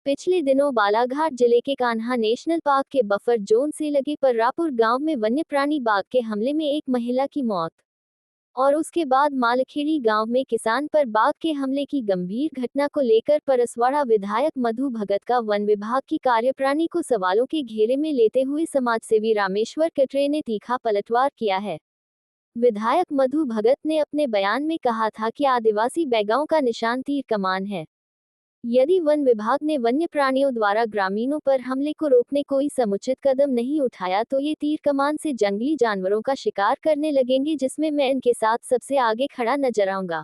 पिछले दिनों बालाघाट जिले के कान्हा नेशनल पार्क के बफर जोन से लगे पर्रापुर गांव में वन्य प्राणी बाघ के हमले में एक महिला की मौत और उसके बाद मालखेड़ी गांव में किसान पर बाघ के हमले की गंभीर घटना को लेकर परसवाड़ा विधायक मधु भगत का वन विभाग की कार्यप्रणाली को सवालों के घेरे में लेते हुए समाजसेवी रामेश्वर कटरे ने तीखा पलटवार किया है। विधायक मधु भगत ने अपने बयान में कहा था कि आदिवासी बैगाओं का निशान तीर कमान है। यदि वन विभाग ने वन्य प्राणियों द्वारा ग्रामीणों पर हमले को रोकने कोई समुचित कदम नहीं उठाया तो ये तीर कमान से जंगली जानवरों का शिकार करने लगेंगे, जिसमें मैं इनके साथ सबसे आगे खड़ा नजर आऊंगा।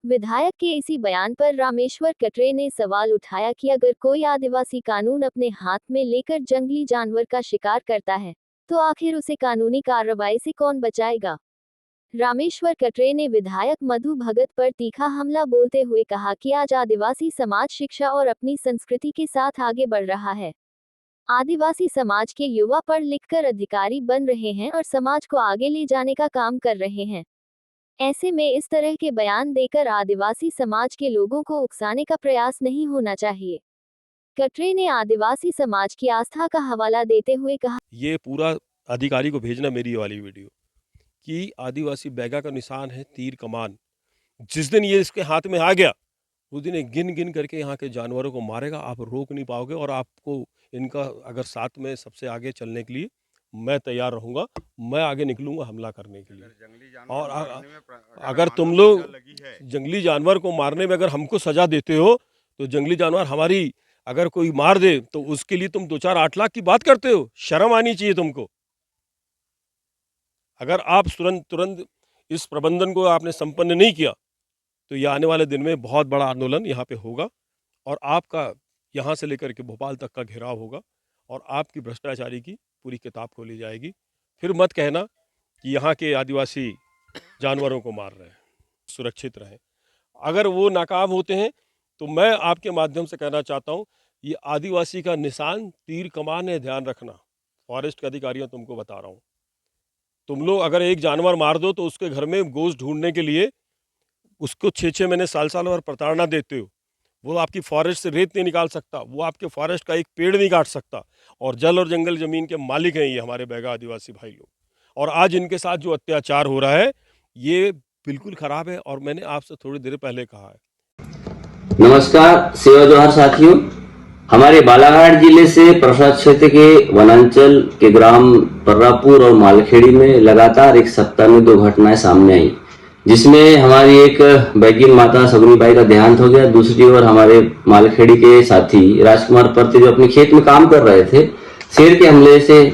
विधायक के इसी बयान पर रामेश्वर कटरे ने सवाल उठाया कि अगर कोई आदिवासी कानून अपने हाथ में लेकर जंगली जानवर का शिकार करता है तो आखिर उसे कानूनी कार्रवाई से कौन बचाएगा। रामेश्वर कटरे ने विधायक मधु भगत पर तीखा हमला बोलते हुए कहा कि आज आदिवासी समाज शिक्षा और अपनी संस्कृति के साथ आगे बढ़ रहा है। आदिवासी समाज के युवा पढ़ लिखकर अधिकारी बन रहे हैं और समाज को आगे ले जाने का काम कर रहे हैं। ऐसे में इस तरह के बयान देकर आदिवासी समाज के लोगों को उकसाने का प्रयास नहीं होना चाहिए। कटरे ने आदिवासी समाज की आस्था का हवाला देते हुए कहा, ये पूरा अधिकारी को भेजना मेरी वाली वीडियो कि आदिवासी बैगा का निशान है तीर कमान। जिस दिन ये इसके हाथ में आ गया उस दिन गिन गिन करके यहाँ के जानवरों को मारेगा, आप रोक नहीं पाओगे। और आपको इनका अगर साथ में सबसे आगे चलने के लिए मैं तैयार रहूँगा, मैं आगे निकलूँगा हमला करने के लिए। और अगर तुम लोग जंगली जानवर को मारने में अगर हमको सजा देते हो तो जंगली जानवर हमारी अगर कोई मार दे तो उसके लिए तुम 2-4-8 लाख की बात करते हो। शर्म आनी चाहिए तुमको। अगर आप तुरंत इस प्रबंधन को आपने संपन्न नहीं किया तो यह आने वाले दिन में बहुत बड़ा आंदोलन यहाँ पे होगा और आपका यहाँ से लेकर के भोपाल तक का घेराव होगा और आपकी भ्रष्टाचारी की पूरी किताब खोली जाएगी। फिर मत कहना कि यहाँ के आदिवासी जानवरों को मार रहे हैं। सुरक्षित रहें। अगर वो नाकाम होते हैं तो मैं आपके माध्यम से कहना चाहता हूँ, ये आदिवासी का निशान तीर कमान है, ध्यान रखना। फॉरेस्ट के अधिकारियों तुमको बता रहा हूँ, तुम लोग अगर एक जानवर मार दो तो उसके घर में गोश्त ढूंढने के लिए उसको 6-6 महीने साल और प्रताड़ना देते हो। वो आपकी फॉरेस्ट से रेत नहीं निकाल सकता, वो आपके फॉरेस्ट का एक पेड़ नहीं काट सकता। और जल और जंगल जमीन के मालिक हैं ये हमारे बैगा आदिवासी भाई लोग। और आज इनके साथ जो अत्याचार हो रहा है ये बिल्कुल खराब है। और मैंने आपसे थोड़ी देर पहले कहा है। नमस्कार, सेवा जोहार साथियों। हमारे बालाघाट जिले से प्रसाद क्षेत्र के वनांचल के ग्राम पर्रापुर और मालखेड़ी में लगातार एक सप्ताह में 2 घटनाएं सामने आई, जिसमें हमारी एक बैगिन माता सगुनीबाई का देहांत हो गया। दूसरी ओर हमारे मालखेड़ी के साथी राजकुमार परते जो अपने खेत में काम कर रहे थे, शेर के हमले से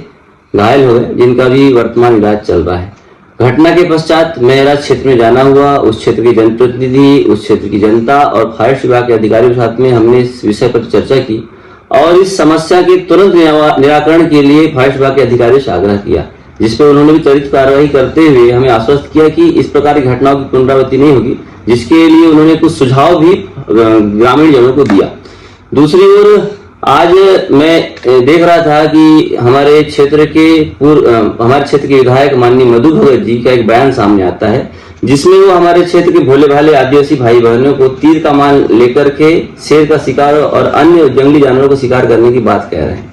घायल हो गए, जिनका भी वर्तमान इलाज चल रहा है। घटना के पश्चात मेरा क्षेत्र में जाना हुआ। उस क्षेत्र के जनप्रतिनिधि, उस क्षेत्र की जनता और फॉरेस्ट विभाग के अधिकारियों के साथ में हमने इस विषय पर चर्चा की और इस समस्या के तुरंत निराकरण के लिए फॉरेस्ट विभाग के अधिकारियों से आग्रह किया, जिसपे उन्होंने भी त्वरित कार्रवाई करते हुए हमें आश्वस्त किया कि इस प्रकार की घटनाओं की पुनरावृत्ति नहीं होगी, जिसके लिए उन्होंने कुछ सुझाव भी ग्रामीण जनों को दिया। दूसरी ओर आज मैं देख रहा था कि हमारे क्षेत्र के विधायक माननीय मधु भगत जी का एक बयान सामने आता है, जिसमें वो हमारे क्षेत्र के भोले भाले आदिवासी भाई बहनों को तीर कमान लेकर के शेर का शिकार और अन्य जंगली जानवरों का शिकार करने की बात कह रहे हैं।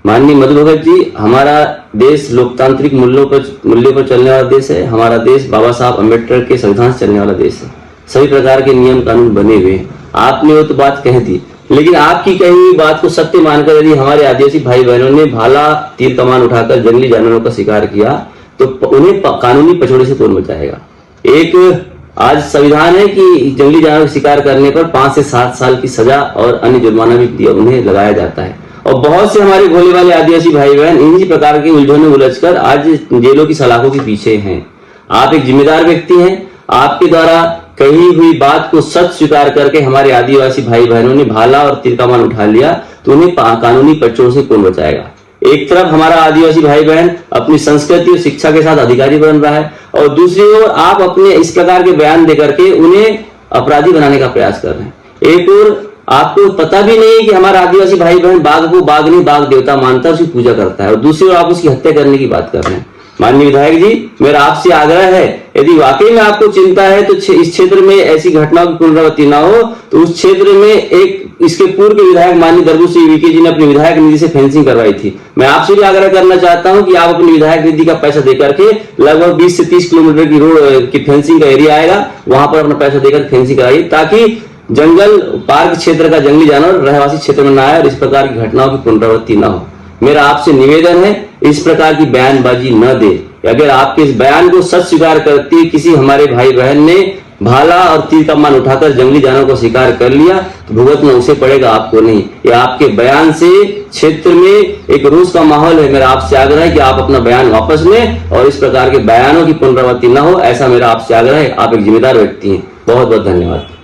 माननीय मधु भगत जी, हमारा देश लोकतांत्रिक मूल्यों पर चलने वाला देश है। हमारा देश बाबा साहब अम्बेडकर के संविधान से चलने वाला देश है। सभी प्रकार के नियम कानून बने हुए हैं। आपने वो तो बात कही थी, लेकिन आपकी कही हुई बात को सत्य मानकर यदि हमारे आदिवासी भाई बहनों ने भाला तीर कमान उठाकर जंगली जानवरों का शिकार किया तो उन्हें कानूनी पछोड़े से कौन बचाएगा। एक आज संविधान है कि जंगली जानवर का शिकार करने पर 5 से 7 साल की सजा और अन्य जुर्माना भी उन्हें लगाया जाता है। और बहुत से हमारे भोले वाले आदिवासी भाई बहन इन्हीं प्रकार के उलझनों में उलझकर आज जेलों की सलाखों के पीछे हैं। आप एक जिम्मेदार व्यक्ति हैं। आपके द्वारा कही हुई बात को सच स्वीकार करके हमारे आदिवासी भाई बहनों ने भाला और तीर कमान उठा लिया तो उन्हें कानूनी पचड़ों से कौन बचाएगा। एक तरफ हमारा आदिवासी भाई बहन अपनी संस्कृति और शिक्षा के साथ अधिकारी बन रहा है और दूसरी ओर आप अपने इस प्रकार के बयान देकर के उन्हें अपराधी बनाने का प्रयास कर रहे हैं। एक ओर आपको पता भी नहीं है कि हमारा आदिवासी भाई बहन बाघ को बाघ नहीं बाघ देवता मानता है, उसकी पूजा करता है, और दूसरी ओर आप उसकी हत्या करने की बात कर रहे हैं। माननीय विधायक जी, मेरा आपसे आग्रह है, यदि वाकई में आपको चिंता है तो इस क्षेत्र में ऐसी घटनाओं की पुनरावृत्ति ना हो तो उस क्षेत्र में एक इसके पूर्व के विधायक माननीय दरबू सिंह वीके जी ने अपनी विधायक निधि से फेंसिंग करवाई थी। मैं आपसे भी आग्रह करना चाहता हूं कि आप अपनी विधायक निधि का पैसा देकर के लगभग 20 से 30 किलोमीटर की रोड की फेंसिंग का एरिया आएगा, वहां पर अपना पैसा देकर फेंसिंग कराइए, ताकि जंगल पार्क क्षेत्र का जंगली जानवर रहवासी क्षेत्र में न आए और इस प्रकार की घटनाओं की पुनरावृत्ति न हो। मेरा आपसे निवेदन है, इस प्रकार की बयानबाजी न दे। अगर आपके इस बयान को सच स्वीकार करती किसी हमारे भाई बहन ने भाला और तीर का मान उठाकर जंगली जानवर को शिकार कर लिया तो भुगतना उसे पड़ेगा, आपको नहीं। ये आपके बयान से क्षेत्र में एक रोष का माहौल है। मेरा आपसे आग्रह है कि आप अपना बयान वापस लें और इस प्रकार के बयानों की पुनरावृत्ति न हो, ऐसा मेरा आपसे आग्रह है। आप एक जिम्मेदार व्यक्ति हैं। बहुत बहुत धन्यवाद।